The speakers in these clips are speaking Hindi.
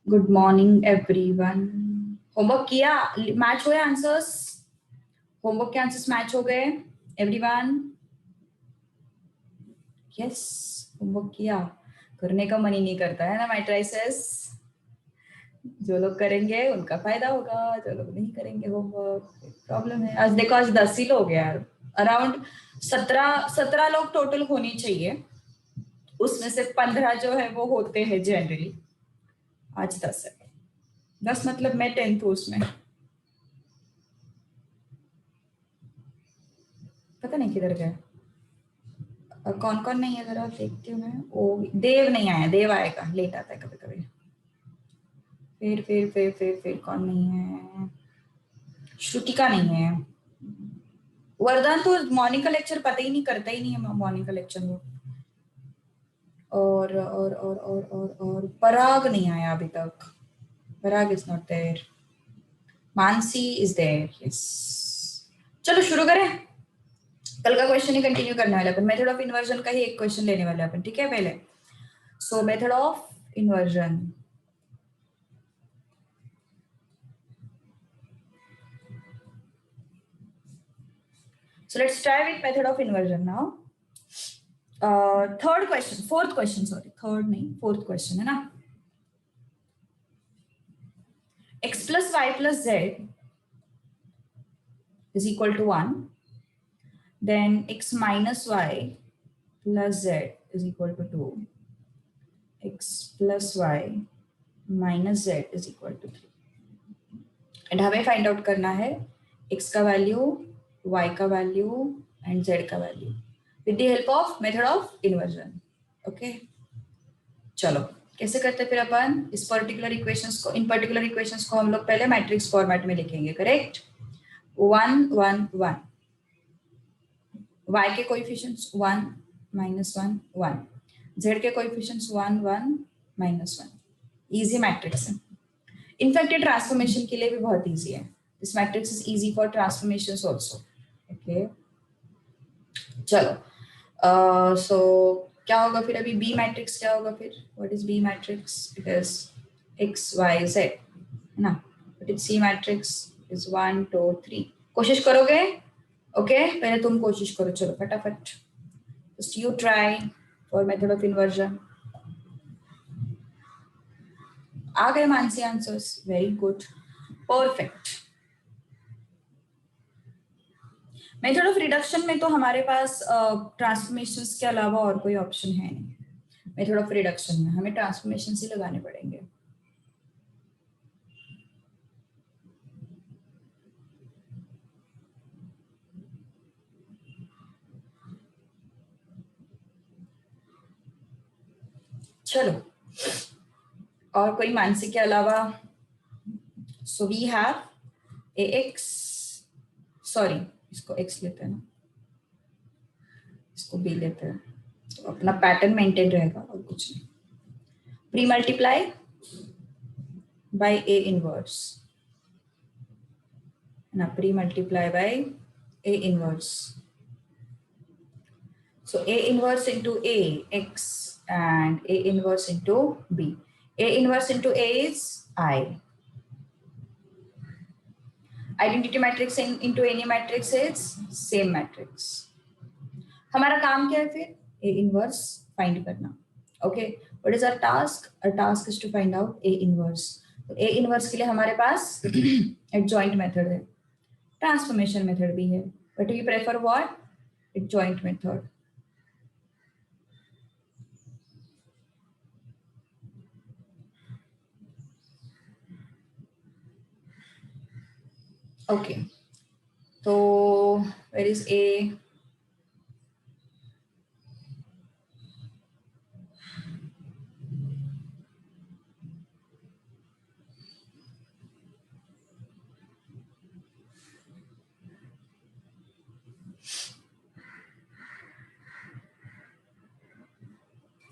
Good morning everyone. होमवर्क किया? मैच हुए आंसर्स? होमवर्क के आंसर्स मैच हो गए एवरीवन? यस, होमवर्क किया। करने का मन ही नहीं करता है ना मैट्रिसेस। जो लोग करेंगे उनका फायदा होगा, जो लोग नहीं करेंगे होमवर्क प्रॉब्लम है। आज देखो, आज 10 ही लोग हैं यार। अराउंड 17 लोग टोटल होनी चाहिए, उसमें से 15 जो है वो होते हैं जनरली। आज 10 है। 10 मतलब मैं 10th हूँ उसमें। पता नहीं किधर गए और कौन कौन नहीं है, जरा देखती हूँ मैं। ओ, देव नहीं आया। देव आएगा, लेट आता है कभी कभी। फिर कौन नहीं है? श्रुतिका नहीं है। वरदान तो मॉर्निंग का लेक्चर पता ही नहीं, करता ही नहीं है मॉर्निंग का लेक्चर वो। और पराग नहीं आया अभी तक। Parag is not there. Mansi is there. Yes, चलो शुरू करें। कल का क्वेश्चन ही कंटिन्यू करने वाले अपन। मेथड ऑफ इन्वर्जन का ही एक क्वेश्चन लेने वाले अपन, ठीक है पहले। सो method of inversion. So let's try with method of inversion now. Third question, fourth question, sorry, third नहीं, fourth question है ना। x plus y plus z is equal to 1. Then x minus y plus z is equal to 2. x plus y minus z is equal to 3. And हमें फाइंड आउट करना है x का वैल्यू, y का वैल्यू एंड z का value with the help of method of inversion. Okay, चलो कैसे करते हैं फिर अपन इस पर्टिकुलर इक्वेशंस को। इन पर्टिकुलर इक्वेशंस को हम लोग पहले मैट्रिक्स फॉर्मेट में लिखेंगे, करेक्ट। 1 1 1, y के कोएफिशिएंट्स 1 -1 1, z के कोएफिशिएंट्स 1 1 -1। इजी मैट्रिक्स है। इनफैक्ट ये ट्रांसफॉर्मेशन के लिए भी बहुत इजी है। This matrix is easy for transformations also. Okay, चलो सो क्या होगा फिर अभी बी मैट्रिक्स क्या होगा फिर? What is B matrix? It is X Y Z है ना। But it C matrix is 1 2 3। कोशिश करोगे? ओके, पहले तुम कोशिश करो, चलो फटाफट। Just you try for method of inversion. आ गए Mansi answers? Very good, perfect. Method of reduction में तो हमारे पास ट्रांसफॉर्मेशंस के अलावा और कोई ऑप्शन है नहीं। मेथड ऑफ रिडक्शन में हमें ट्रांसफॉर्मेशन ही लगाने पड़ेंगे। चलो, और कोई मानसिक के अलावा? So we have a X, sorry इसको एक्स लेते हैं ना, इसको बी लेते हैं, तो अपना पैटर्न मेंटेन रहेगा और कुछ नहीं। Pre multiply by A inverse ना, pre multiply by A inverse. So A inverse into A, X, and A inverse into B. A inverse into A is I. Identity matrix into any matrix is same matrix. हमारा काम क्या है फिर? A inverse find करना. Okay. What is our task? Our task is to find out A inverse. तो A inverse के लिए हमारे पास adjoint method है, transformation method भी है. But we prefer what? Adjoint method. Okay, so where is A?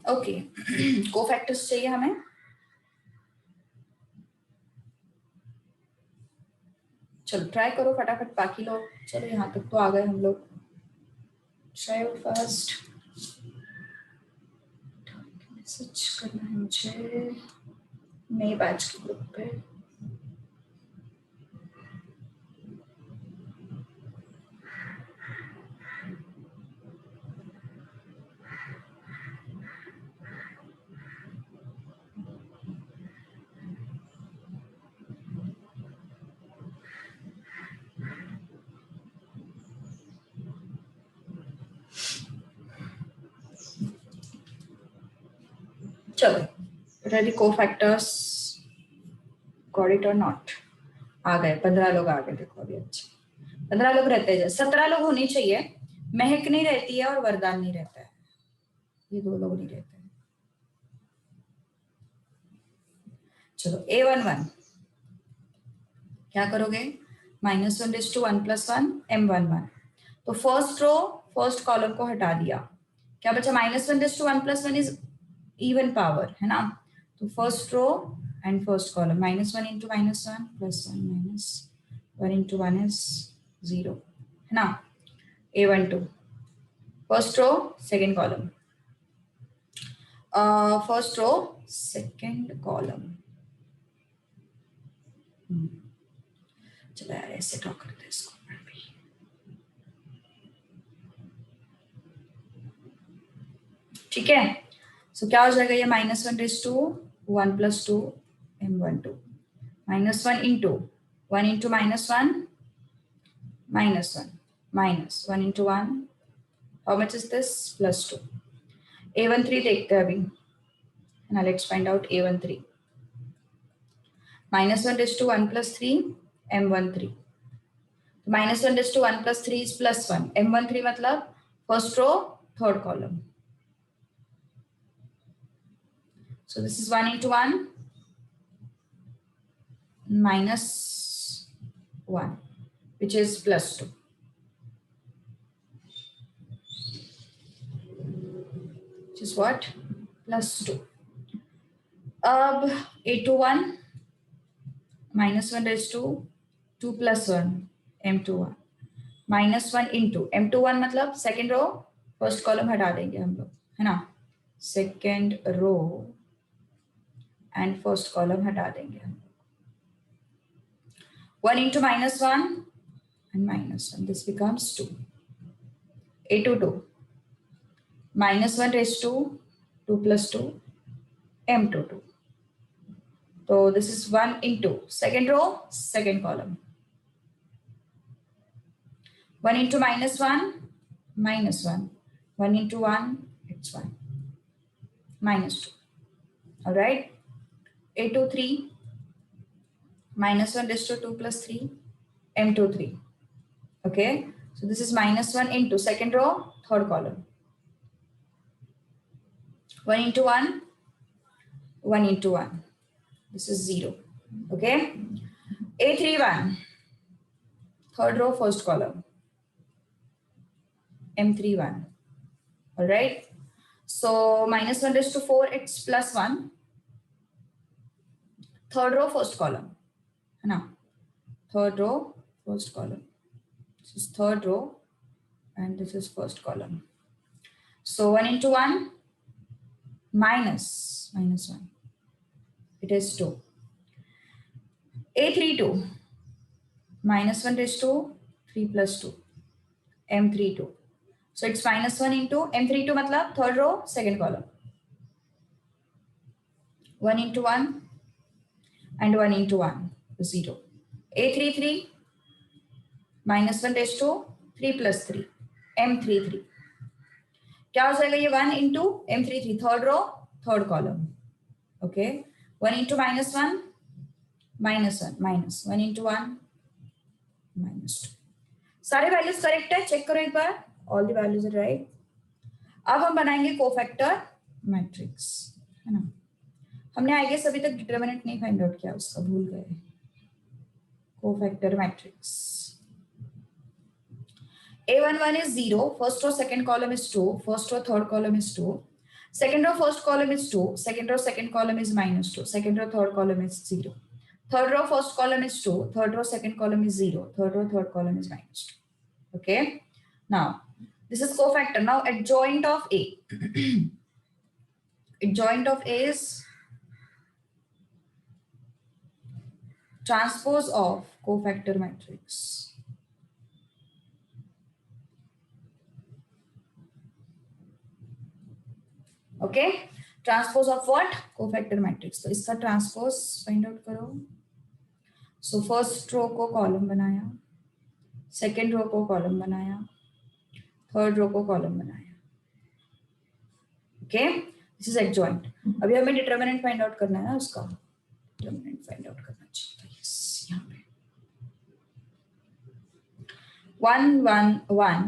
Okay, cofactors चाहिए हमें। चलो ट्राई करो फटाफट, बाकी लोग चलो यहाँ तक तो आ गए हम लोग। ट्राई फर्स्ट, मैसेज करना है मुझे। नए बैच के ग्रुप पे। चलो, ready cofactors, got it or not? आ गए 15 लोग आ गए, देखो अभी। अच्छा 15 लोग रहते हैं, 17 लोग होने चाहिए। महक नहीं रहती है और वरदान नहीं रहता है, ये 2 लोग नहीं रहते हैं। चलो A11 क्या करोगे, -1 + 1 M11। तो फर्स्ट रो फर्स्ट कॉलम को हटा दिया, क्या बचा, -1 + 1 इज इवन पावर है ना। तो first row and first column, -1 × -1 + 1 -1 × 1 is 0 है ना। A12 first row second column, first row second column. चलो यार ऐसे ड्रॉ करते हैं इसको भी। ठीक है, सो क्या हो जाएगा ये, -1 × 1 + 2 M12 -1 × 1 × -1 -1 × 1, how much is this, +2। A13 देखते हैं अभी, now let's find out A13। -1 × 1 + 3 M13, -1 × 1 + 3 is +1, M13 मतलब first row third column. So this is 1 × 1 -1, which is +2, which is what, +2। अब A21 -1 × 2 + 1 M21 -1 × M21 मतलब सेकेंड रो फर्स्ट कॉलम हटा देंगे हम लोग है ना, second row and first column हटा देंगे हम लोग। 1 × -1 and -1, this becomes 2। A22 -1 × 2 + 2 M22, so this is 1 × second row second column, 1 × -1 -1, 1 × 1 it's 1 -2, all right। A23 -1 × 2 + 3 M23, okay, so this is -1 × second row third column, 1 × 1 1 × 1, this is 0, okay। A31 third row first column, M31, all right। So -1 × 4 it's +1, third row first column है ना, third row first column, this is third row and this is first column, so 1 × 1 -1, it is 2। A32 -1 × 2 3 + 2 M32, so it's -1 × M32 मतलब third row second column, 1 × 1 and 1 × 1 0। A33 -1 × 2 3 + 3 M33, क्या हो जाएगा ये, 1 × M33 third row third column, okay. 1 × -1 -1 -1 1 × 1 -2, सारे वैल्यूज करेक्ट है, चेक करो एक बार, all the values are right. अब हम बनाएंगे कोफैक्टर मैट्रिक्स है ना। हमने आई गेस अभी तक डिटरमिनेंट नहीं फाइंड आउट किया उसका, भूल गए। Cofactor matrix A11 is 0, first row second column is 2, first row third column is 2, second row first column is 2, second row second column is -2, second row third column is 0, third row first column is 2, third row second column is 0, third row third column is -2, okay। Now this is cofactor, now adjoint of A adjoint of A is transpose of cofactor matrix. Okay, transpose of what? Cofactor matrix. तो इसका ट्रांसपोज फाइंड आउट करो। सो फर्स्ट रो को कॉलम बनाया, सेकेंड रो को कॉलम बनाया, थर्ड रो को कॉलम बनाया। Okay, this is adjoint. अभी हमें डिटरमिनेंट फाइंड आउट करना है ना उसका, डिटरमिनेंट फाइंड आउट करना चाहिए। यस, यहाँ पे 1 1 1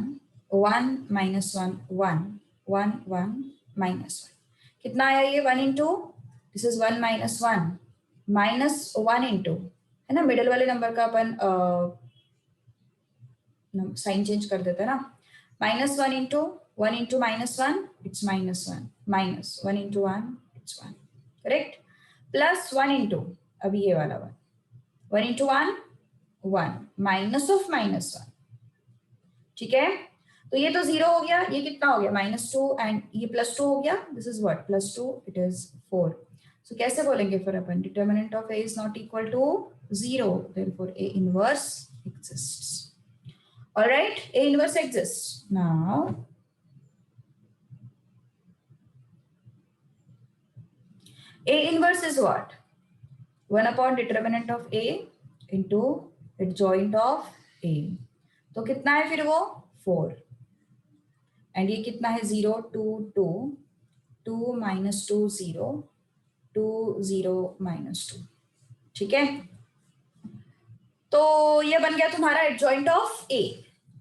1 minus 1 1 1 1 minus 1 कितना आया ये? 1 into, this is 1 minus 1 minus 1 into, है ना, मिडिल वाले नंबर का अपन साइन चेंज कर देते हैं ना। Minus 1 into minus 1 it's minus 1, minus 1 into 1 it's 1, correct. Plus 1 into, अभी ये वाला 1, 1 इंटू 1 1 माइनस ऑफ माइनस 1, ठीक है। तो ये तो 0 हो गया, ये कितना हो गया? -2 एंड ये +2 हो गया, this is what? +2, it is 4। So कैसे बोलेंगे फिर अपन? Determinant of A is not equal to 0, therefore A inverse exists. All right, A inverse exists. Now A inverse is what? 1 upon determinant of A into adjoint of A. तो कितना है फिर वो? 4। एंड ये कितना है? 0 2 2 2 minus 2 0 2 0 minus 2, ठीक है। तो ये बन गया तुम्हारा एडजॉइंट ऑफ A।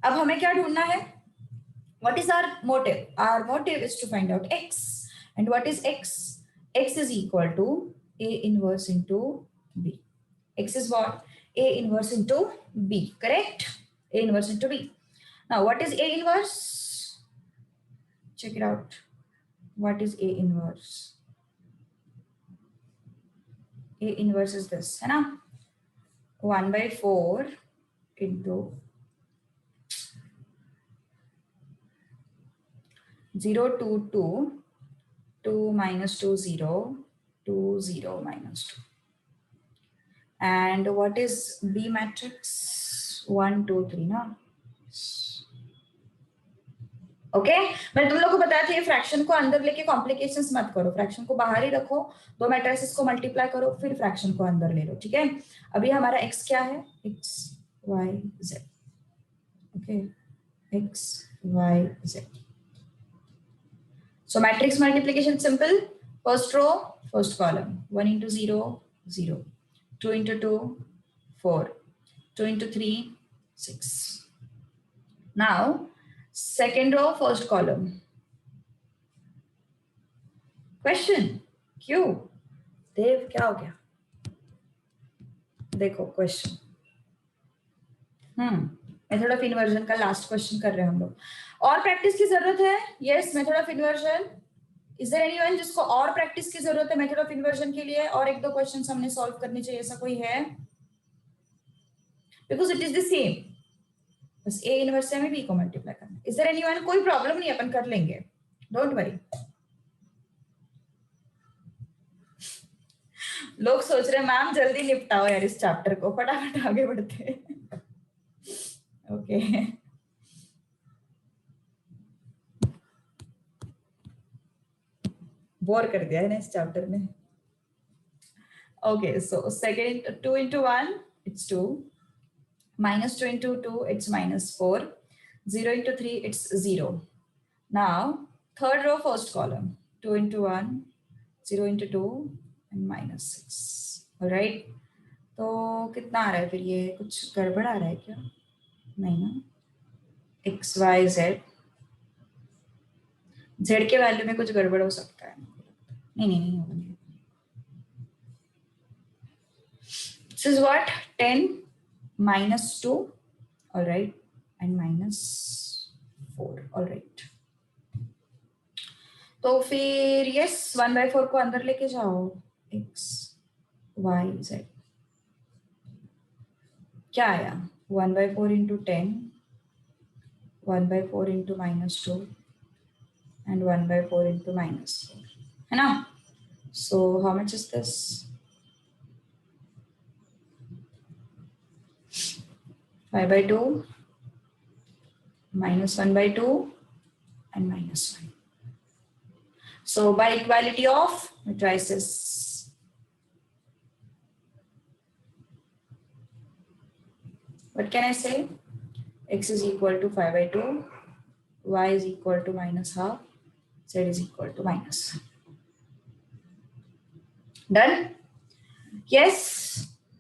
अब हमें क्या ढूंढना है? What is our motive? Our motive is to find out X. And what is X? X is equal to A inverse into B. X is what? A inverse into B, correct? A inverse into B. Now, what is A inverse? Check it out. What is A inverse? A inverse is this, है ना? 1/4 into 0 2 2 2 minus 2 0 2 0 minus 2. And what is B matrix? 1 2 3 ना? ओके, मैंने तुम लोग को बताया था ये फ्रैक्शन को अंदर लेके कॉम्प्लिकेशंस मत करो, फ्रैक्शन को बाहर ही रखो, दो मैट्रिसेस को मल्टीप्लाई करो, फिर फ्रैक्शन को अंदर ले लो, ठीक है। अभी हमारा x क्या है? x y z, okay, x y z। So matrix multiplication simple. First row, first column. 1 into 0, 0. 2 into 2, 4. 2 into 3, 6. Now, second row, first column. Question. क्यों? देव क्या हो गया? देखो क्वेश्चन, मेथड ऑफ इन्वर्जन का लास्ट क्वेश्चन कर रहे हैं हम लोग। और प्रैक्टिस की जरूरत है? Yes, method of inversion. Is there anyone जिसको और प्रैक्टिस की जरूरत है मेथड ऑफ इन्वर्जन के लिए? और एक दो क्वेश्चंस हमने सॉल्व करने चाहिए, ऐसा कोई है? Because it is the same, बस ए इनवर्स से हमें बी को मल्टीप्लाई करना। Is there anyone? कोई प्रॉब्लम नहीं, अपन कर लेंगे, डोंट वरी। लोग सोच रहे हैं मैम जल्दी निपटाओ यार इस चैप्टर को, फटाफट आगे बढ़ते। ओके, बोर कर दिया है ना इस चैप्टर ने। Okay, so second 2 into 1 it's 2, minus 2 into 2 it's -4, 0 into 3 it's 0. Now third row first column, 2 into 1, 0 into 2 and -6. all right, तो कितना आ रहा है फिर? ये कुछ गड़बड़ आ रहा है क्या? नहीं ना, x y z, z के वैल्यू में कुछ गड़बड़ हो सकता है। नहीं नहीं नहीं होगा। This is what? 10 minus 2, all right, and -4, all right. तो फिर यस 1/4 को अंदर लेके जाओ, x y z क्या आया? 1/4 into 10, 1/4 into -2 and 1/4 into -4, है ना? So how much is this? 5/2 -1/2 and -1. So by equality of matrices, what can I say? X is equal to 5/2, y is equal to -1/2, z is equal to -1. Done? Yes.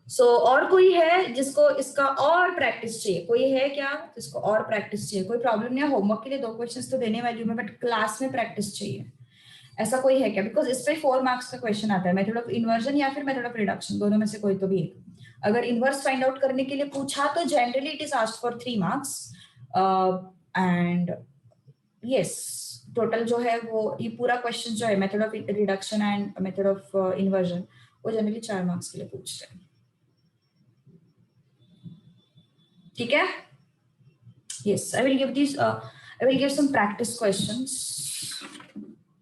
So और कोई है जिसको इसका और प्रैक्टिस चाहिए? कोई है क्या जिसको और प्रैक्टिस चाहिए? कोई प्रॉब्लम नहीं है, होमवर्क के लिए 2 क्वेश्चंस तो देने वाली हूँ मैं, बट क्लास में प्रैक्टिस चाहिए, ऐसा कोई है क्या? बिकॉज इस पे 4 मार्क्स का क्वेश्चन आता है, मेथड ऑफ इन्वर्जन या फिर मेथड ऑफ रिडक्शन, दोनों में से कोई तो भी एक। अगर इनवर्स फाइंड आउट करने के लिए पूछा तो generally it is asked for 3 marks, and yes total जो है वो ये पूरा क्वेश्चन जो है method of reduction and method of inversion वो जनरली 4 मार्क्स के लिए पूछते हैं। ठीक है? Yes, I will give this I will give some practice questions,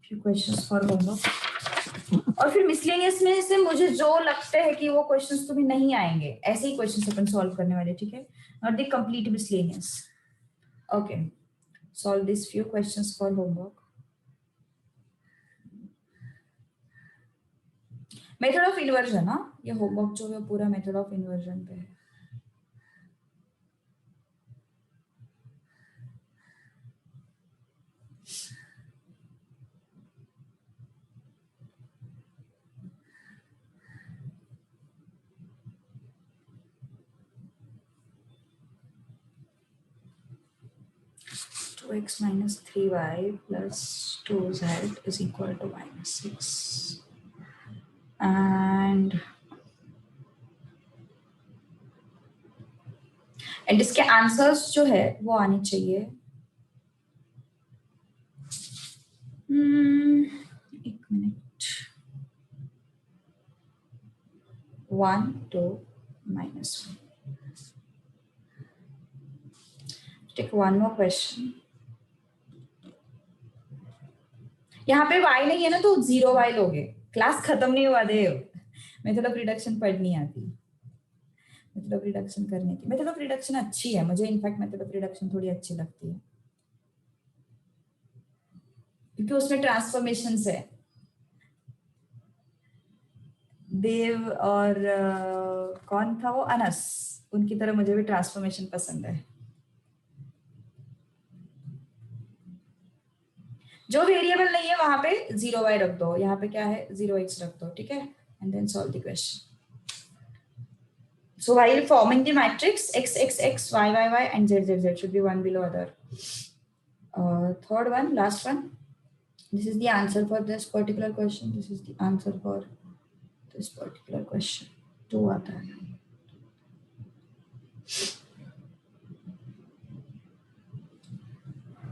few questions for homework, और फिर मिसलेनियस में से मुझे जो लगते हैं कि वो क्वेश्चंस तुम्हें नहीं आएंगे, ऐसे ही क्वेश्चंस अपन सॉल्व करने वाले, ठीक है? Not the complete miscellaneous. Okay, solve this few questions for homework. Method of inversion, हाँ ये होमवर्क जो है पूरा मेथड ऑफ इन्वर्जन पे है। x minus 3y plus 2z is equal to -6, and इसके आंसर्स जो है वो आने चाहिए। एक minute, 1 2 -1। Take one more question. यहाँ पे y नहीं है ना तो 0y लोगे, क्लास खत्म नहीं हुआ दे, मेथड ऑफ रिडक्शन पढ़नी आती, मेथड ऑफ रिडक्शन करने की। मेथड ऑफ रिडक्शन अच्छी है, मुझे इनफैक्ट मेथड ऑफ रिडक्शन थोड़ी अच्छी लगती है क्योंकि उसमें ट्रांसफॉर्मेशंस है। देव और कौन था वो, अनस, उनकी तरह मुझे भी ट्रांसफॉर्मेशन पसंद है। जो वेरिएबल नहीं है वहां पे 0y रख दो, यहाँ पे क्या है 0x रख दो, ठीक है? And then solve the question. So while forming the matrix, x, x, x, y, y, y, and z, z, z should be one below other. Third one, last one. This is the answer for this particular question. This is the answer for this particular question. 2 आता है।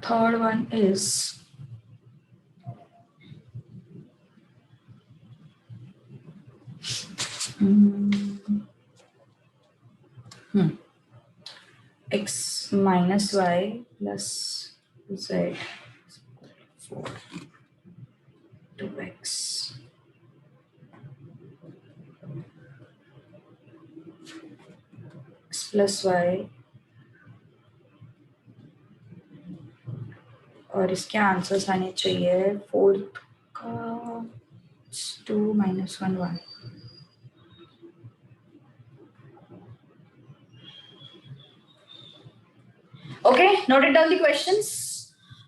Third one is x minus y plus z 4 2x plus y, और इसके आंसर्स आने चाहिए 4th का 2 - 1 1। Okay, noted down the questions,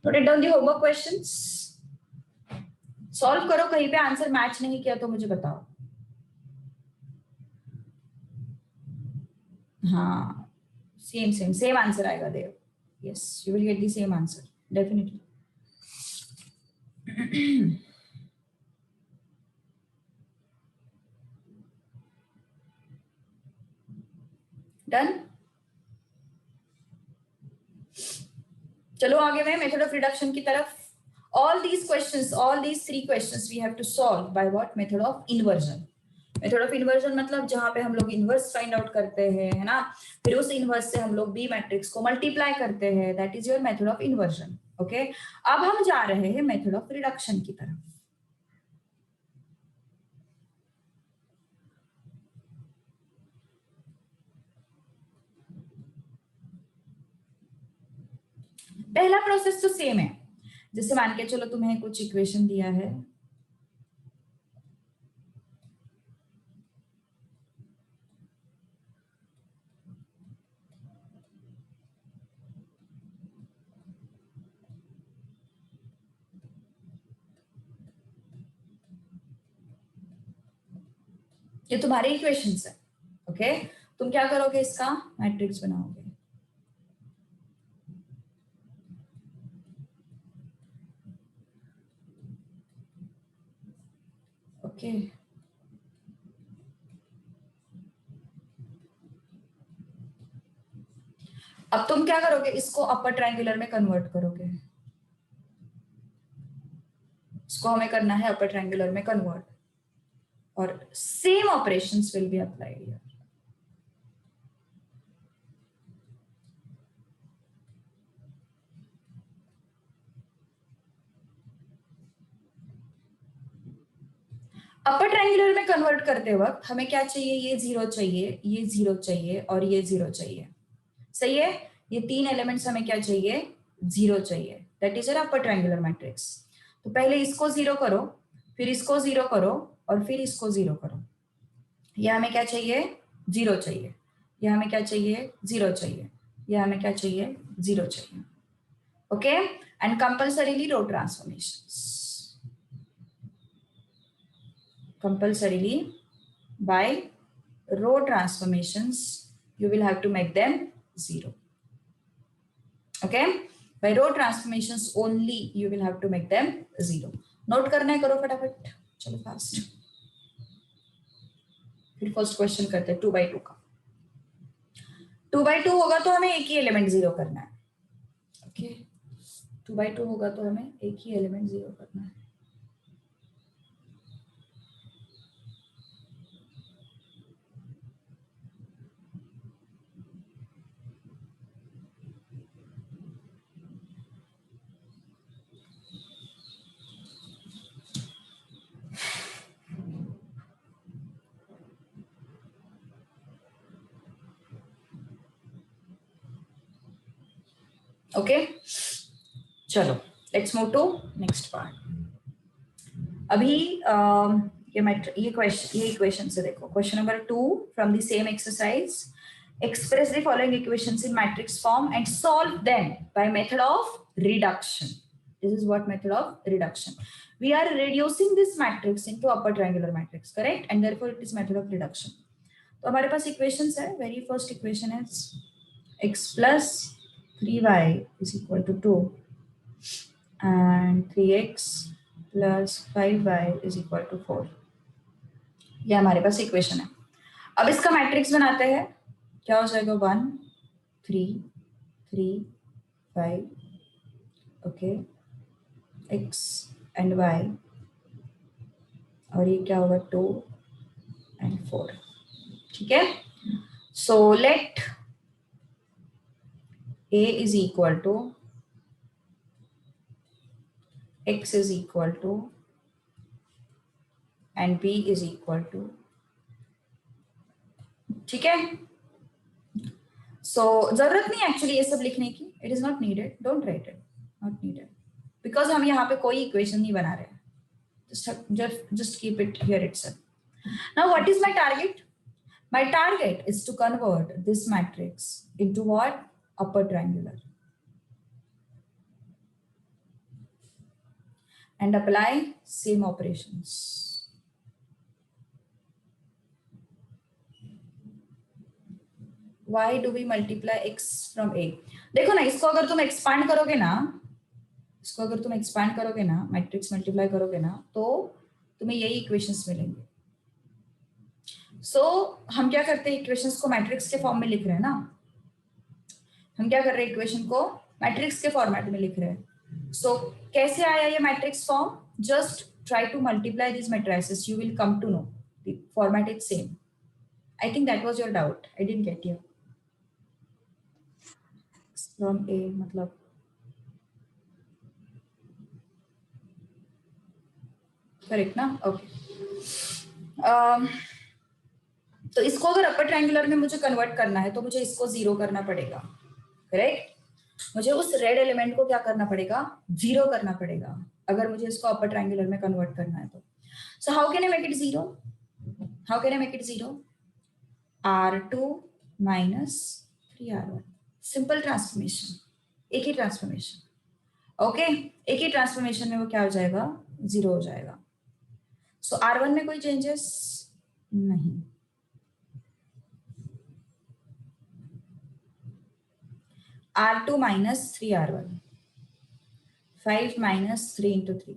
noted down the homework questions. Solve करो, कहीं पे आंसर मैच नहीं किया तो मुझे बताओ। हाँ, सेम आंसर आएगा Dev. Yes, you will get the same answer definitely. Done. चलो आगे मैं मेथड ऑफ रिडक्शन की तरफ। all these questions, all these 3 questions we have to solve by what? Method of inversion. Method of inversion मतलब जहां पे हम लोग इन्वर्स फाइंड आउट करते हैं, है ना? फिर उस इन्वर्स से हम लोग बी मैट्रिक्स को मल्टीप्लाई करते हैं, that is your method of inversion. Okay, अब हम जा रहे हैं मेथड ऑफ रिडक्शन की तरफ। पहला प्रोसेस तो सेम है, जैसे मान के चलो तुम्हें कुछ इक्वेशन दिया है, ये तुम्हारे इक्वेशंस है, ओके। तुम क्या करोगे, इसका मैट्रिक्स बनाओगे, ओके। अब तुम क्या करोगे, इसको अपर ट्रायंगुलर में कन्वर्ट करोगे, इसको हमें करना है अपर ट्रायंगुलर में कन्वर्ट, और same operations will be applied here. Upper triangular में कन्वर्ट करते वक्त हमें क्या चाहिए, ये जीरो चाहिए, ये जीरो चाहिए, और ये जीरो चाहिए, सही है। ये तीन एलिमेंट्स हमें क्या चाहिए, जीरो चाहिए, that is upper triangular matrix. तो पहले इसको जीरो करो, फिर इसको जीरो करो, और फिर इसको जीरो करो। ये हमें क्या चाहिए, जीरो चाहिए, ये हमें क्या चाहिए, जीरो चाहिए, ये हमें क्या चाहिए, जीरो चाहिए, okay. And compulsorily row transformations, compulsorily by row transformations you will have to make them zero, okay। by row transformations only you will have to make them zero। Note करना है, करो फटाफट, चलो फास्ट। फिर फर्स्ट क्वेश्चन करते हैं 2x2 का। 2x2 होगा तो हमें एक ही एलिमेंट जीरो करना है, ओके। 2x2 होगा तो हमें एक ही एलिमेंट जीरो करना है, ओके। चलो let's move to next part. अभी ये इक्वेशन से देखो, question number 2 from the same exercise, express the following equations in matrix form and solve them by method of reduction। This is what method of reduction, we are reducing this matrix into upper triangular matrix, correct, and therefore it is method of reduction। तो हमारे पास इक्वेशंस है, वेरी फर्स्ट इक्वेशन है x plus 3y is equal to 2 and 3x plus 5y is equal to 4। ये हमारे पास इक्वेशन है। अब इसका मैट्रिक्स बनाते हैं, क्या हो जाएगा, 1 3 3 5, ओके, x एंड y, और ये क्या होगा 2 एंड 4, ठीक है। So let a is equal to x is equal to and b is equal to, ठीक है। सो जरूरत नहीं एक्चुअली ये सब लिखने की, it is not needed, don't write it, not needed, because हम यहाँ पे कोई इक्वेशन नहीं बना रहे हैं, just keep it here itself। now what is my target, my target is to convert this matrix into what, upper triangular, and apply same operations। why do we multiply x from a, देखो ना, इसको अगर तुम एक्सपांड करोगे ना, इसको अगर तुम एक्सपांड करोगे ना, मैट्रिक्स मल्टीप्लाई करोगे ना, तो तुम्हें यही इक्वेशंस मिलेंगे। सो हम क्या करते हैं, इक्वेशंस को मैट्रिक्स के फॉर्म में लिख रहे हैं ना, हम क्या कर रहे हैं, इक्वेशन को मैट्रिक्स के फॉर्मेट में लिख रहे हैं। सो कैसे आया ये matrix form, just try to multiply this matrices, you will come to know the format is same. I think that was your doubt, I didn't get you. From a मतलब करेक्ट ना, ओके। तो इसको अगर अपर ट्रायंगुलर में मुझे कन्वर्ट करना है तो मुझे इसको जीरो करना पड़ेगा, करेक्ट। मुझे उस रेड एलिमेंट को क्या करना पड़ेगा, जीरो करना पड़ेगा, अगर मुझे इसको अपर ट्रायंगुलर में कन्वर्ट करना है तो. So how can I make it zero, how can I make it zero, R2 minus 3R1, simple transformation, एक ही ट्रांसफॉर्मेशन. ओके, एक ही ट्रांसफॉर्मेशन में वो क्या हो जाएगा, जीरो हो जाएगा. सो R1 में कोई चेंजेस नहीं. R2 minus 3R1, 5 minus 3 into 3.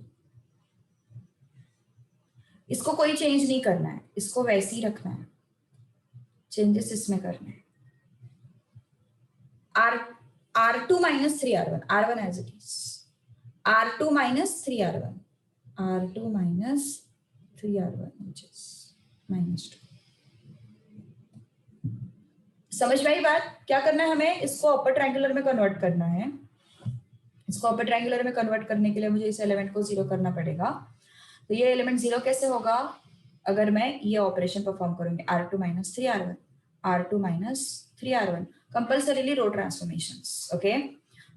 इसको कोई चेंज नहीं करना है, इसको वैसे ही रखना है, चेंजेस इसमें करने हैं. R2 minus 3R1, R1 as it is. R2 minus 3R1, R2 minus 3R1, which is minus 2. समझ में आई बात, क्या करना है हमें, इसको अपर ट्रायंगुलर में कन्वर्ट करना है. इसको अपर ट्रायंगुलर में कन्वर्ट करने के लिए मुझे इस एलिमेंट को जीरो करना पड़ेगा. तो ये एलिमेंट जीरो कैसे होगा, अगर मैं ये ऑपरेशन परफॉर्म करूंगी, R2 minus 3R1, R2 minus 3R1, compulsorily row transformations. Okay,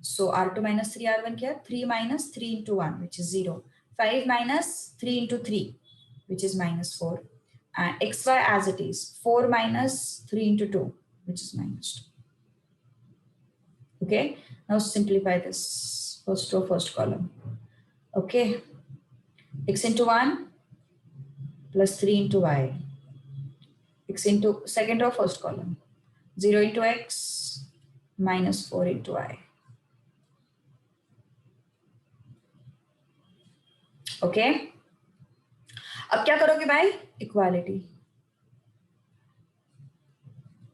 so R2 minus 3R1 क्या, 3 minus 3 into 1 which is 0, 5 minus 3 into 3 which is minus 4, and xy as it is, 4 minus 3 into 2 which is minus 2. Okay, now simplify this, first row first column. Okay, x into 1 plus 3 into y, x into second row first column, 0 into x minus 4 into y. Okay, अब क्या करोगे भाई, equality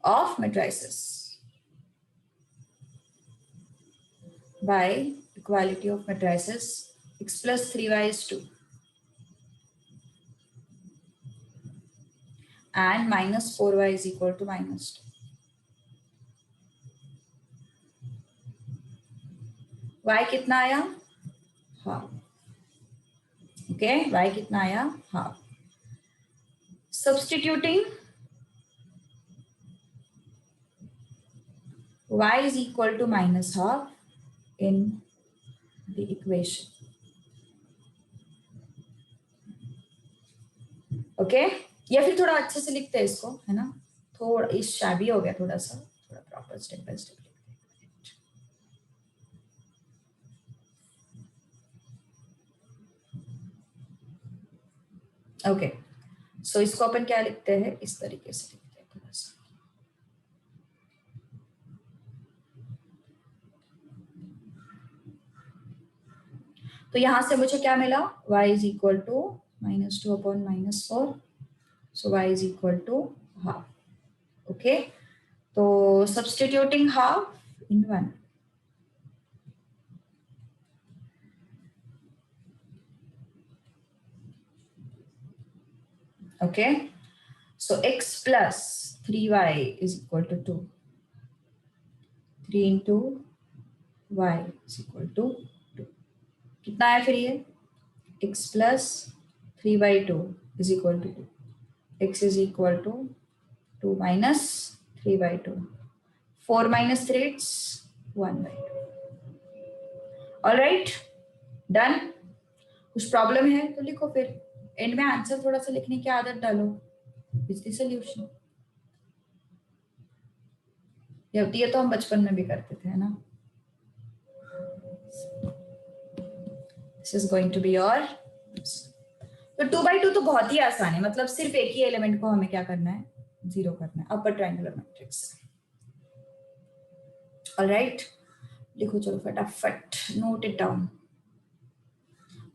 of matrices by equality of matrices, x plus 3y is 2 and minus 4y is equal to minus 2. y कितना आया, हाफ. ओके, y कितना आया, half. Substituting y is equal to minus half in the equation. Okay, या फिर थोड़ा अच्छे से लिखते हैं इसको, है ना, थोड़ा इस शाबी हो गया, थोड़ा सा, थोड़ा proper step by step. Okay, so इसको अपन क्या लिखते हैं, इस तरीके से लिखते हैं थोड़ा सा. तो यहां से मुझे क्या मिला, y is equal to minus 2 upon minus 4, so y is equal to half. Okay, तो substituting half in 1, okay, so x plus 3y is equal to 2, 3 into y is equal to 2. कितना है फिर ये, x plus 3 by 2 is equal to 2, x is equal to 2 minus 3 by 2, 4 minus 3 it's 1 by 2. All right, done. कुछ प्रॉब्लम है तो लिखो, फिर एंड में आंसर थोड़ा सा लिखने की आदत डालो. Is the solution. ये होती है तो हम बचपन में भी करते थे, है ना. This is going to be your. तो 2 by 2 तो बहुत ही आसान है, मतलब सिर्फ एक ही एलिमेंट को हमें क्या करना है, जीरो करना है, upper triangular matrix. All right, लिखो चलो फटाफट, note it down.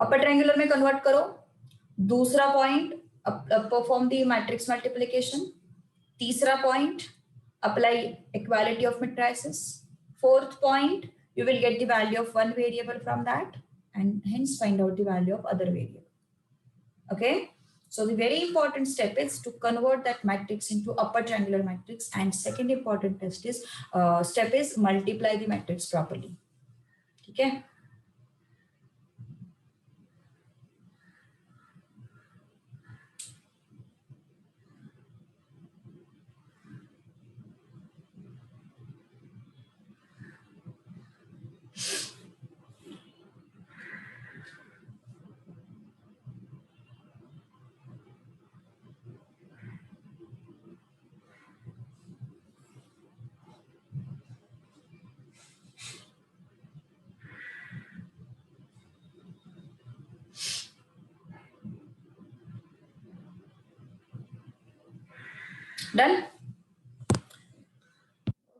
Upper triangular में कन्वर्ट करो, दूसरा point perform the matrix multiplication, तीसरा point apply equality of matrices, fourth point you will get the value of one variable from that and hence find out the value of other variable. Okay, so the very important step is to convert that matrix into upper triangular matrix, and second important test is step is multiply the matrix properly. ठीक है. डन।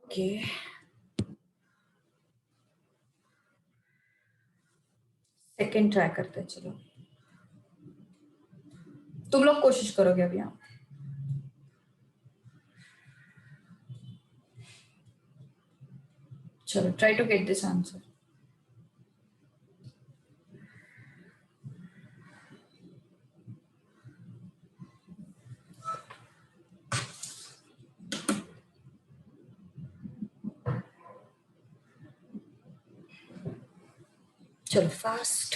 ओके, सेकेंड ट्राई करते हैं। चलो तुम लोग कोशिश करोगे अभी। यहाँ चलो, try to get this answer. चलो फास्ट।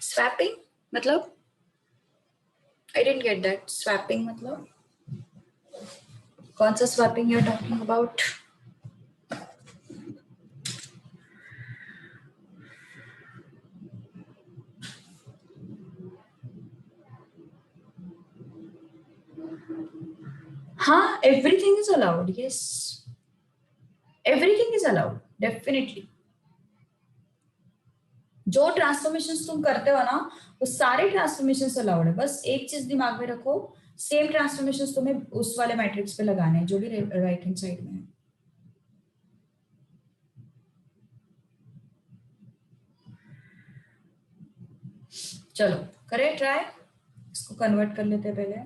स्वैपिंग मतलब I didn't get that. Swapping मतलब कौन सा swapping you are talking about? हाँ, everything is allowed. Yes, everything is allowed, definitely. जो ट्रांसफॉर्मेशंस तुम करते हो ना, वो सारे ट्रांसफॉर्मेशंस अलाउड है। बस एक चीज दिमाग में रखो, सेम ट्रांसफॉर्मेशंस तुम्हें उस वाले मैट्रिक्स पे लगाने हैं जो भी राइट हैंड साइड में है। चलो करें ट्राई। इसको कन्वर्ट कर लेते हैं पहले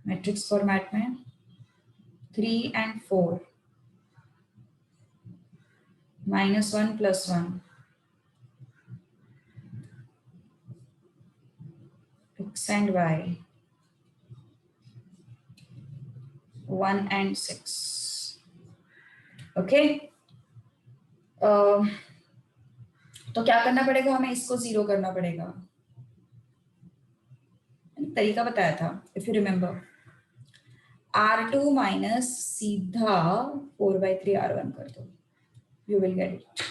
मैट्रिक्स फॉर्मेट में। 3 and 4 -1 + 1 x and y 1 and 6। Okay, तो क्या करना पड़ेगा हमें? इसको 0 करना पड़ेगा। तरीका बताया था, if you remember. R2 minus सीधा 4/3 R1 कर दो, you will get it.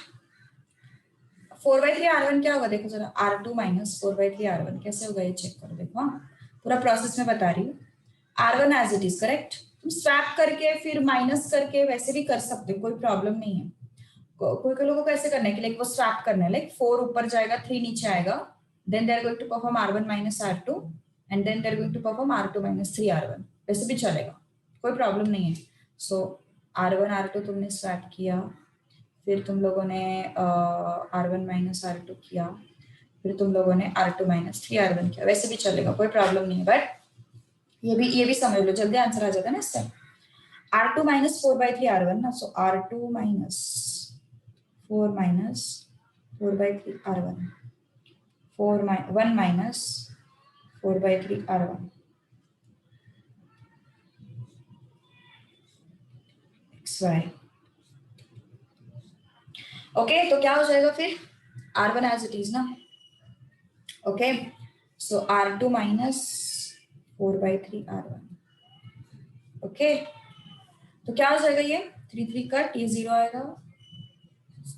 4/3 R1 क्या होगा देखो जरा। R2 माइनस 4/3 R1 कैसे होगा ये चेक करो। देखो हाँ, पूरा प्रोसेस में बता रही हूँ। R1 as it is, correct. तुम स्वैप करके फिर माइनस करके वैसे भी कर सकते हो, कोई प्रॉब्लम नहीं है। कोई कोई लोगों को ऐसे करना है कि लाइक वो स्वैप करना है, लाइक 4 ऊपर जाएगा 3 नीचे आएगा, then they are going to perform R1 minus R2 and then they are going to perform R2 minus 3 R1। वैसे भी चलेगा, कोई प्रॉब्लम नहीं है। सो R1 R2 तुमने स्वैप किया, फिर तुम लोगों ने R1 माइनस R2 किया, फिर तुम लोगों ने R2 माइनस 3 R1 किया, वैसे भी चलेगा, कोई प्रॉब्लम नहीं है। बट ये भी समझ लो, जल्दी आंसर आ जाता है ना इससे। R2 माइनस 4/3 R1 ना, सो R2 minus 4 minus 4/3 R1, 1 minus 4/3 R1 xy। Okay, तो क्या हो जाएगा फिर? R1 एज इट इज ना। Okay, so R2 minus 4/3 R1। Okay, तो क्या हो जाएगा ये? 3 3 कट, ये 0 आएगा।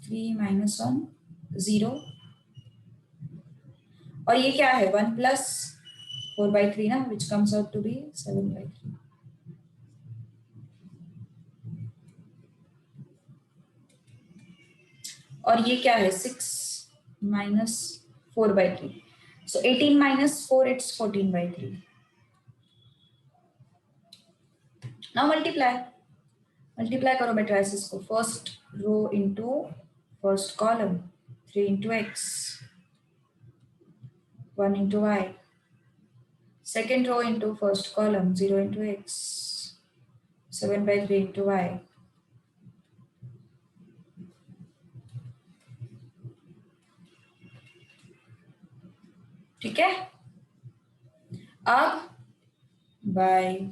3 माइनस 1 0, और ये क्या है? 1 प्लस 4/3 ना, which comes out to be 7/3। और ये क्या है? 6 minus 4/3, so 18 minus 4 it's 14/3। Now multiply करो मैट्रिसेस को। First row into first column, 3 into x, 1 into y. Second row into first column, 0 into x. 7 by 3 into y. ठीक है, अब by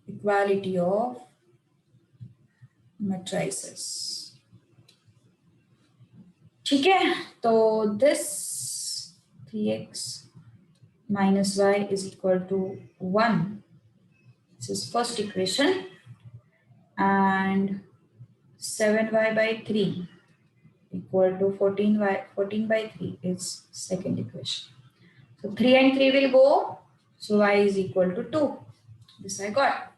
equality of matrices. ठीक है, तो this 3x minus y is equal to 1. This is first equation, and 7y by 3 equal to 14 by 3 is second equation. So 3 and 3 will go, so y is equal to 2. This I got.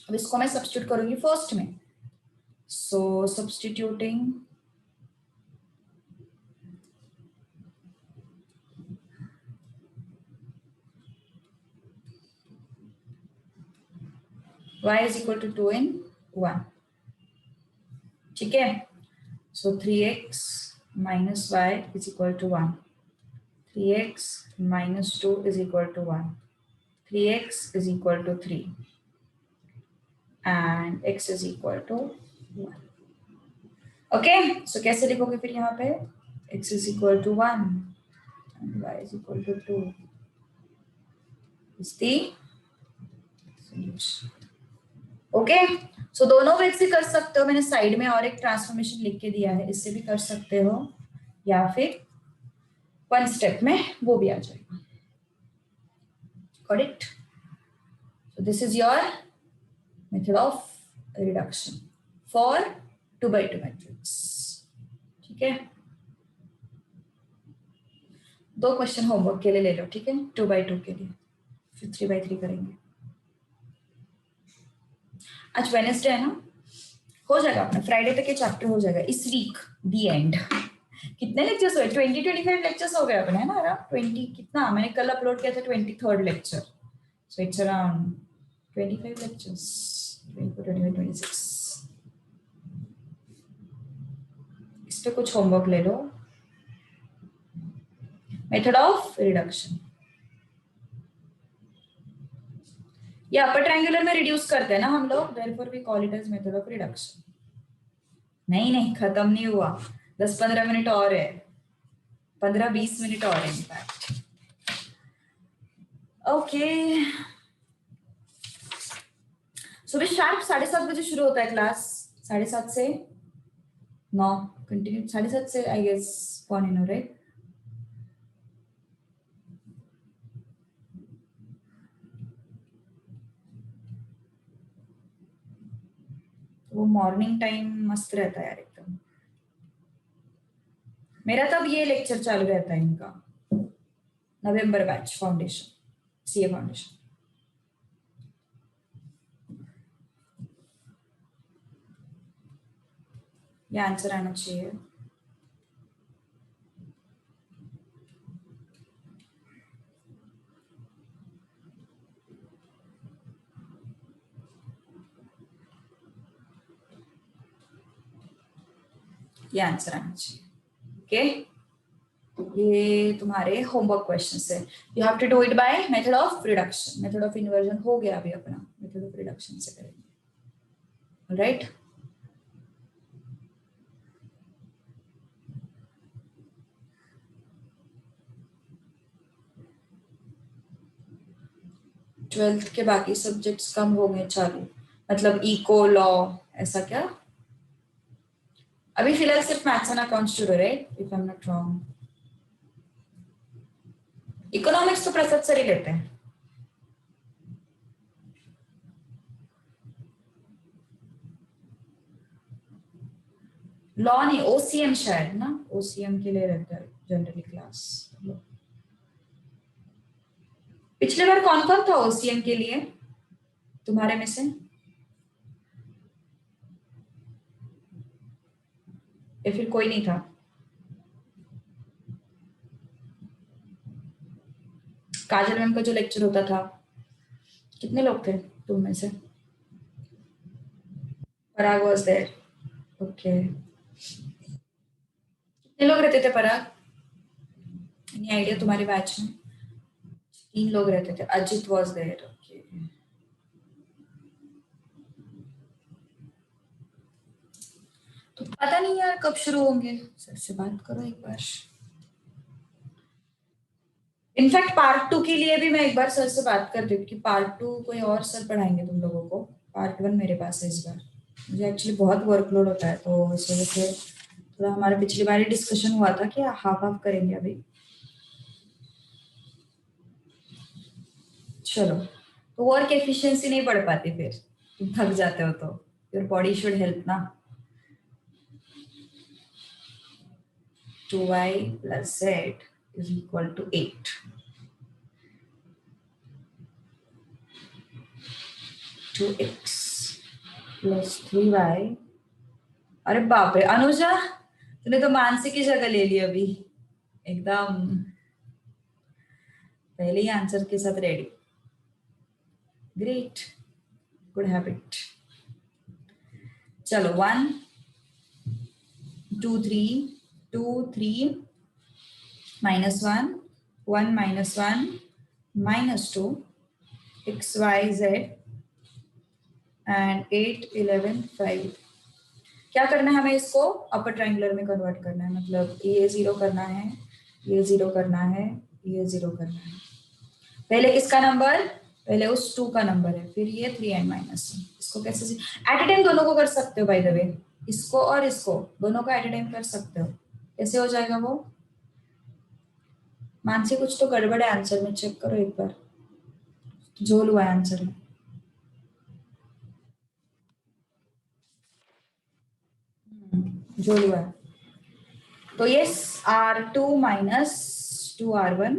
अब इसको मैं सब्स्टिट्यूट करूंगी फर्स्ट में. So substituting y is equal to 2 in 1. ठीक है, so 3x minus y is equal to 1. 3x minus 2 is equal to 1. 3x is equal to 3. And x is equal to 1. Okay, so कैसे लिखोगे फिर यहाँ पे? X is equal to 1 and y is equal to 2 is the solution. Okay, सो दोनों वेज से कर सकते हो. मैंने साइड में और एक ट्रांसफॉर्मेशन लिख के दिया है, इससे भी कर सकते हो, या फिर वन स्टेप में वो भी आ जाएगा. Got it? So this is your method of reduction for 2 by 2 matrix. ठीक है, 2 क्वेश्चन होमवर्क के लिए ले लो. ठीक है, 2 by 2 के लिए, फिर 3 by 3 करेंगे. आज वेडनेसडे है ना, हो जाएगा अपना, फ्राइडे तक ये चैप्टर हो जाएगा इस वीक. The and. कितने लेक्चर्स हुए? 20-25 लेक्चर्स हो गए अपने, है ना? अराउंड 20 कितना, मैंने कल अपलोड किया था 23rd lecture. So it's around 25 lectures. 24, 25, 26. इस पे कुछ होमवर्क ले लो. Method of reduction. ये अपर ट्रायंगुलर में रिड्यूस करते हैं ना हम लोग, therefore we call it as method of reduction. नहीं, खत्म नहीं हुआ. 10-15 मिनट और है, 15-20 मिनट और है इनफैक्ट. ओके, सुबह शार्प 7:30 बजे शुरू होता है क्लास. 7:30 से 9 कंटिन्यू. 7:30 से आई गेस 1 राइट. वो मॉर्निंग टाइम मस्त रहता है यार एकदम. मेरा तब ये लेक्चर चालू रहता है इनका, November batch foundation, CA foundation. ये आंसर आना चाहिए. ये आंसर आना चाहिए. ओके, ये तुम्हारे होमवर्क क्वेश्चन है. You have to do it by method of reduction. Method of inversion हो गया अभी अपना, मेथड ऑफ रिडक्शन से करेंगे. ऑलराइट, ट्वेल्थ के बाकी सब्जेक्ट्स कम हो गए चालू, मतलब इको, लॉ, ऐसा क्या? अभी फिलहाल सिर्फ मैथ्स एंड अकाउंट्स शुरू है, if I am not wrong. Economics तो प्रसाद सर ही लेते हैं. लॉ नहीं, ओसीएम शायद ना, ओसीएम के लिए रहता है जनरली क्लास. पिछले बार कौन कौन था ओसीएम के लिए तुम्हारे में से? या फिर कोई नहीं था? काजल मैम का जो लेक्चर होता था, कितने लोग थे तुम में से? पराग वाज देयर. ओके, कितने लोग रहते थे पराग? एनी आइडिया तुम्हारे बैच में 3 लोग रहते थे, अजित वॉज देयर। ओके, तो पता नहीं यार कब शुरू होंगे, सर से बात करो एक बार। इनफैक्ट पार्ट 2 के लिए भी मैं एक बार सर से बात कर रही हूँ कि पार्ट 2 कोई और सर पढ़ाएंगे तुम लोगों को, पार्ट 1 मेरे पास है इस बार। मुझे एक्चुअली बहुत वर्कलोड होता है, तो इस वजह से थोड़ा हमारे पिछली बार डिस्कशन हुआ था कि हाफ हाफ करेंगे अभी। चलो, तो वर्क एफिशिएंसी नहीं बढ़ पाती, फिर तुम थक जाते हो तो योर बॉडी शुड हेल्प ना। 2y plus z is equal to 8. 2x plus 3y। अरे बाप रे अनुजा, तूने तो मानसी की जगह ले ली अभी, एकदम पहले ही आंसर के साथ रेडी। Great, good habit. चलो 1 2 3 2 3 -1 1 -1 -2 x y z एंड 8 11 5। क्या करना है हमें, इसको अपर ट्रायंगुलर में कन्वर्ट करना है, मतलब ये 0 करना है, ये 0 करना है, ये 0 करना है। पहले किसका नंबर, पहले उस 2 का नंबर है, फिर ये 3 एंड -1। इसको कैसे एट ए टाइम दोनों को कर सकते हो, बाय द वे इसको और इसको दोनों को एट ए टाइम कर सकते हो। कैसे हो जाएगा वो, मानसी कुछ तो गड़बड़ है आंसर में, चेक करो एक बार, झोल हुआ है आंसर में। झोल हुआ है, तो ये R2 minus 2R1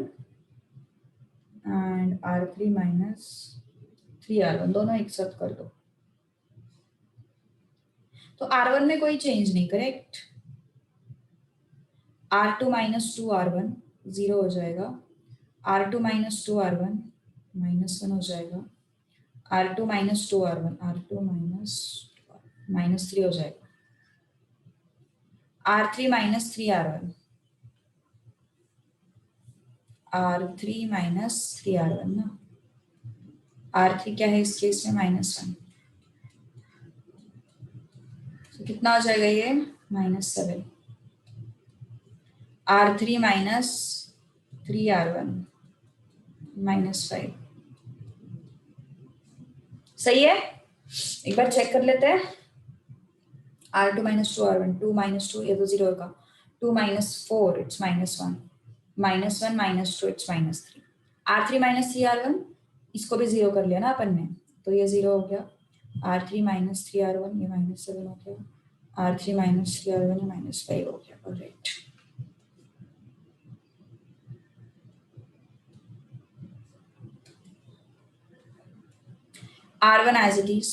and R3 minus 3R1 दोनों एक साथ कर दो, तो R1 में कोई चेंज नहीं, करेक्ट। R2 minus 2R1 0 हो जाएगा, R2 minus 2R1 -1 हो जाएगा, R2 minus 2R1 R2 minus 3 हो जाएगा, R3 minus 3R1 R3 minus 3R1 ना, R3 क्या है इस केस में -1, तो कितना हो जाएगा ये -7, R3 minus 3R1 -5। सही है, एक बार चेक कर लेते हैं। R2 minus 2R1 2 minus 2 ये तो 0 होगा, 2 minus 4 it's -1 -1 -2 it's -3, R3 minus 3R1 इसको भी 0 कर लिया ना अपन ने, तो ये 0 हो गया, R3 minus 3R1 ये -7 हो गया, R3 minus 3R1 ये -5 हो गया, alright. R1 as it is,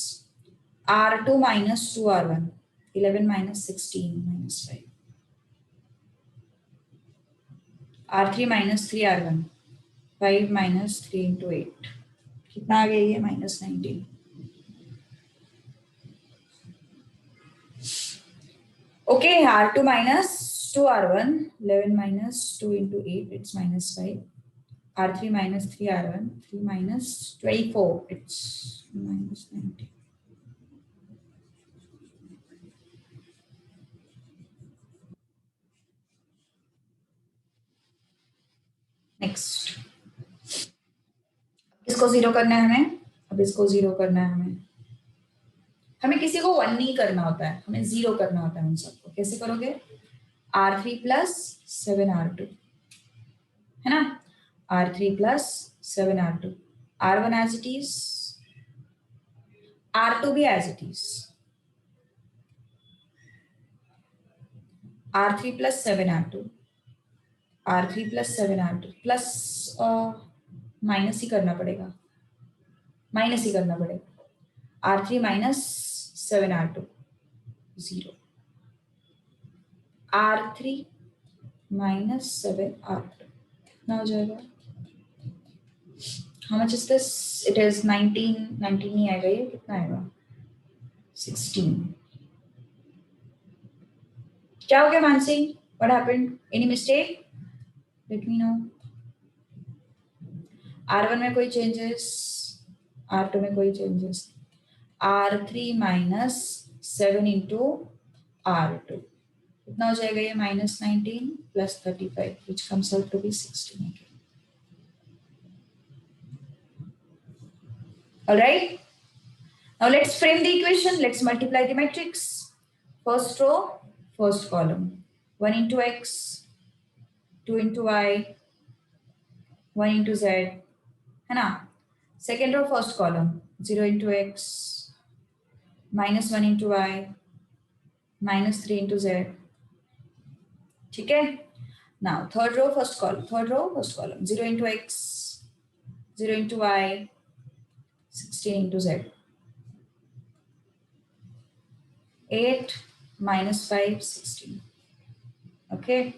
R2 minus 2R1 11 minus 16 minus 5, R3 minus 3R1 5 minus 3 into 8 कितना आ गया ये -19। Okay, R2 minus 2R1 11 minus 2 into 8 it's -5, R3 minus 3R1 3 minus 24 it's -19। Next, इसको 0 करना है हमें, अब इसको 0 करना है हमें, हमें किसी को 1 नहीं करना होता है, हमें 0 करना होता है उन सबको। कैसे करोगे, R3 plus 7R2 है ना, R3 plus 7R2, R1 as it is, R2 भी as it is, R3 plus 7R2 R3 plus 7R2 plus minus ही करना पड़ेगा, माइनस ही करना पड़ेगा, R3 minus 7R2 0, R3 minus 7R2 कितना हो जाएगा, how much is this, it is 19 नहीं आएगा, ये कितना आएगा 16। क्या हो गया Mansi, what happened, any mistake, let me know. R1 में कोई चेंजेस, R2 में कोई changes, R3 minus 7 into R2 कितना हो जाएगा ये, -19 plus 35 which comes out to be 16 again. All right. Now let's frame the equation. Let's multiply the matrix. First row, first column. 1 into x, 2 into y, 1 into z. है ना? Second row, first column. 0 into x, minus 1 into y, minus 3 into z. ठीक है? Now third row, first column. Third row, first column. 0 into x, 0 into y, 16 into z. 8 minus 5, 16. Okay.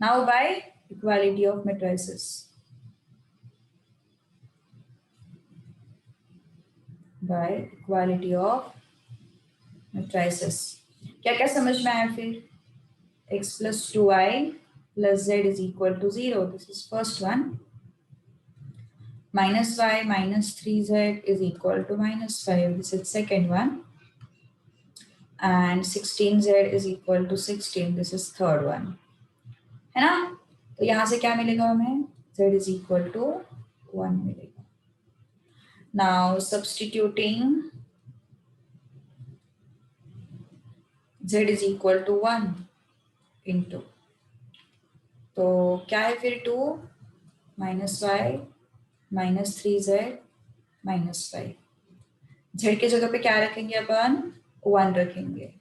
Now by equality of matrices. By equality of matrices. क्या क्या समझ में आया फिर? X plus 2y plus z is equal to 0. This is first one. Minus y minus 3z is equal to minus 5. This is second one. And 16z is equal to 16. This is third one. है ना? तो यहाँ से क्या मिलेगा हमें? Z is equal to 1 मिलेगा. Now substituting z is equal to 1 into, तो क्या है फिर 2 minus Y minus 3z minus 5. z के जगह पे क्या रखेंगे अपन? 1 रखेंगे.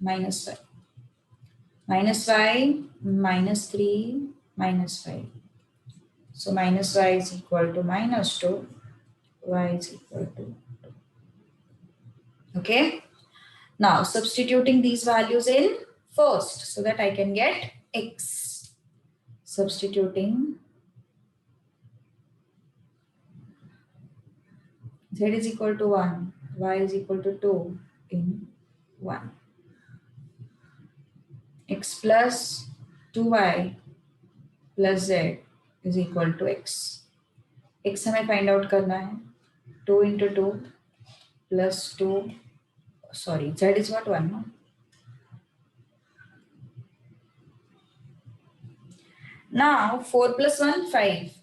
-5 minus y minus 3 minus 5. So minus y is equal to -2, y is equal to 2. Okay. Now substituting these values in first so that I can get x. Substituting z is equal to 1, y is equal to 2 in 1. X plus 2y plus z is equal to x. x हमें find out करना है. 2 into 2 plus 2, sorry, z is what, 1, no? Now 4 plus 1, 5.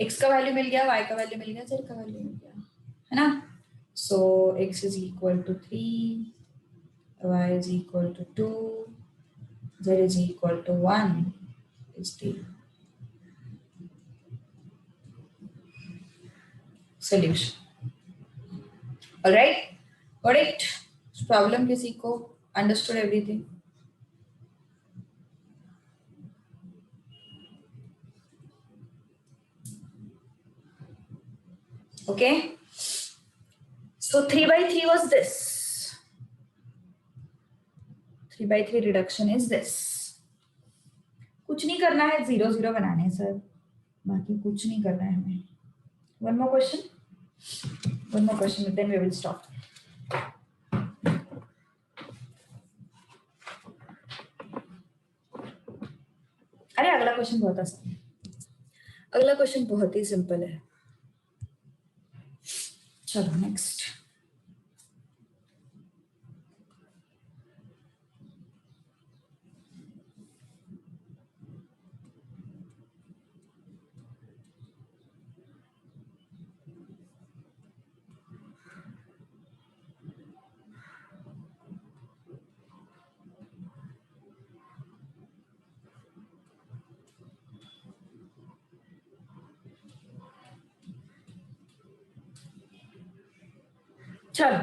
x का वैल्यू मिल गया, y का वैल्यू मिल गया, z का वैल्यू मिल गया, है ना? So x is equal to 3, y is equal to 2, z is equal to 1 is the solution. All right, got it? Problem किसी को understood everything? Okay. So 3 by 3 was this. 3 by 3 reduction is this. कुछ नहीं करना है, 0 0 बनाने हैं सर, बाकी कुछ नहीं करना है हमें. One more question. One more question, then we will stop. अरे अगला क्वेश्चन बहुत आसान है. अगला क्वेश्चन बहुत ही सिंपल है. चलो नेक्स्ट. चलो,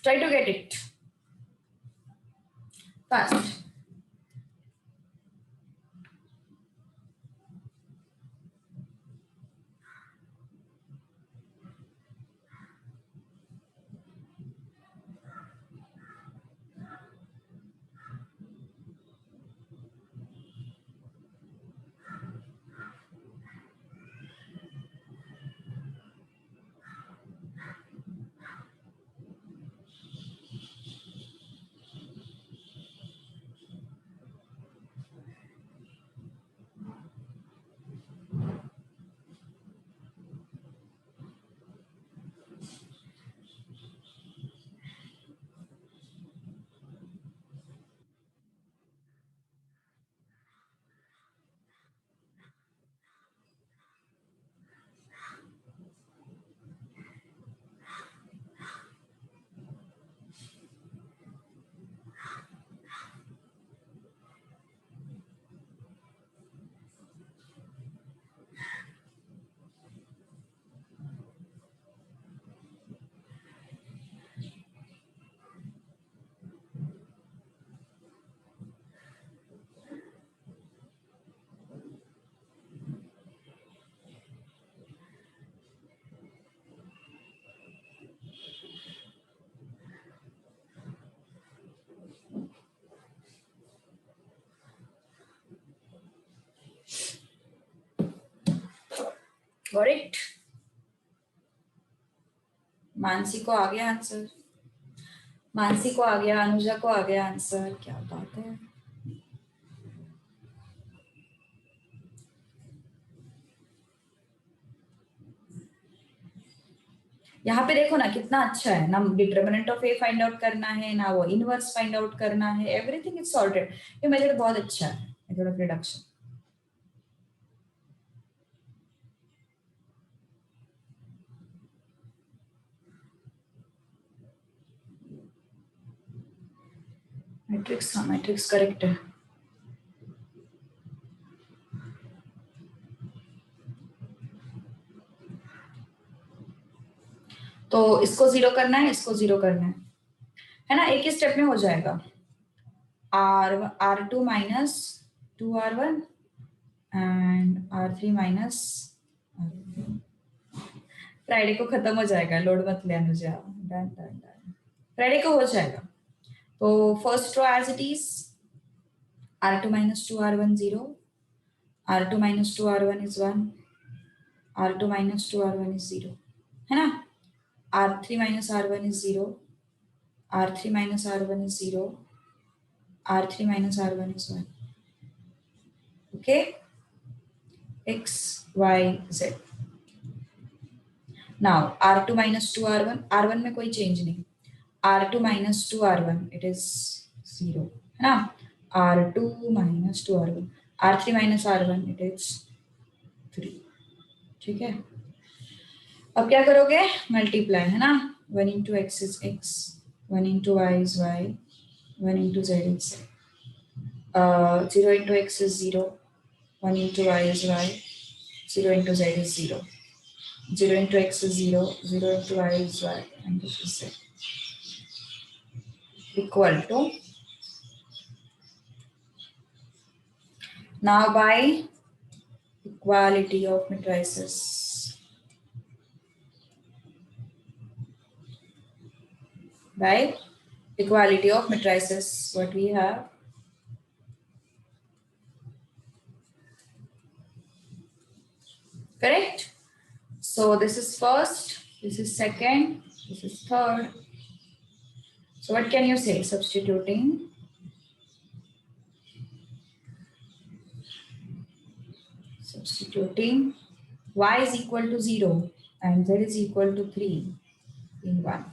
try to get it fast. Got it? Mansi को आ गया आंसर, मानसी को आ गया, अनुजा को आ गया आंसर, क्या बात है। यहाँ पे देखो ना कितना अच्छा है ना, determinant of A find out करना है ना, वो इनवर्स फाइंड आउट करना है, एवरीथिंग इज सॉर्टेड। ये मेथड बहुत अच्छा है, मेथड ऑफ रिडक्शन। मैट्रिक्स, हाँ मैट्रिक्स करेक्ट है। तो इसको जीरो करना है, इसको जीरो करना है ना, एक ही स्टेप में हो जाएगा। R2 minus 2R1 and R3 minus, Friday को खत्म हो जाएगा, लोड मत ले Anuja, done done done, Friday को हो जाएगा। तो first row as it is, R2 minus 2R1 0, R2 minus 2R1 is 1, R2 minus 2R1 is 0, है ना। R3 minus R1 is 0, R3 minus R1 is 0, R3 minus R1 is 1. Okay, X, Y, Z. Now R2 minus 2R1, R1 में कोई change नहीं, R2 minus 2R1 it is 0, है ना। R2 minus 2R1, R3 minus R1 it is 3, ठीक है। अब क्या करोगे, मल्टीप्लाई, है ना। 1 into x is x, 1 into y is y, 1 into z is z. 0 into x is 0, 1 into y is y, 0 into z is 0. 0 into x is 0, 0 into y is y, and this is z. Equal to, now by equality of matrices, by equality of matrices, what we have, correct? So this is first, this is second, this is third. So what can you say? Substituting y is equal to 0 and z is equal to 3 in 1.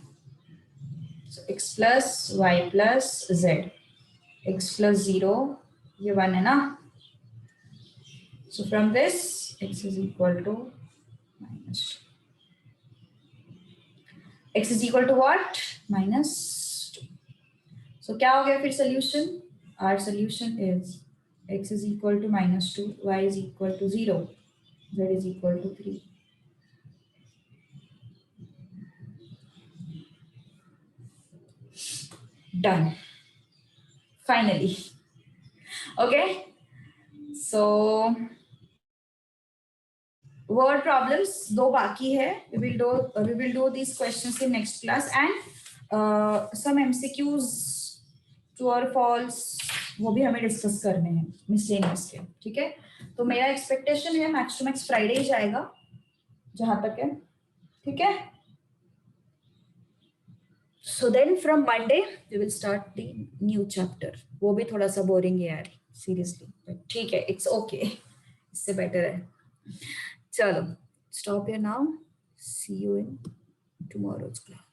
So x plus y plus z, x plus 0, ये 1 है ना. So from this, x is equal to minus 2. X is equal to what? Minus 2. So क्या हो गया फिर solution? Our solution is x is equal to minus 2, y is equal to 0, z is equal to 3. Done. Finally. Okay. So word problems दो बाकी है. We will do these questions in next class, and some MCQs true or false वो भी हमें डिस्कस करने हैं मिसलेनियस के. ठीक है. तो मेरा एक्सपेक्टेशन है मैक्स टू मैक्स फ्राइडे ही जाएगा जहां तक है. ठीक है. So then from Monday we will start the new chapter. वो भी थोड़ा सा बोरिंग है यार, सीरियसली, बट ठीक है, इट्स ओके, इससे बेटर है. चलो, stop here now. See you in tomorrow's class.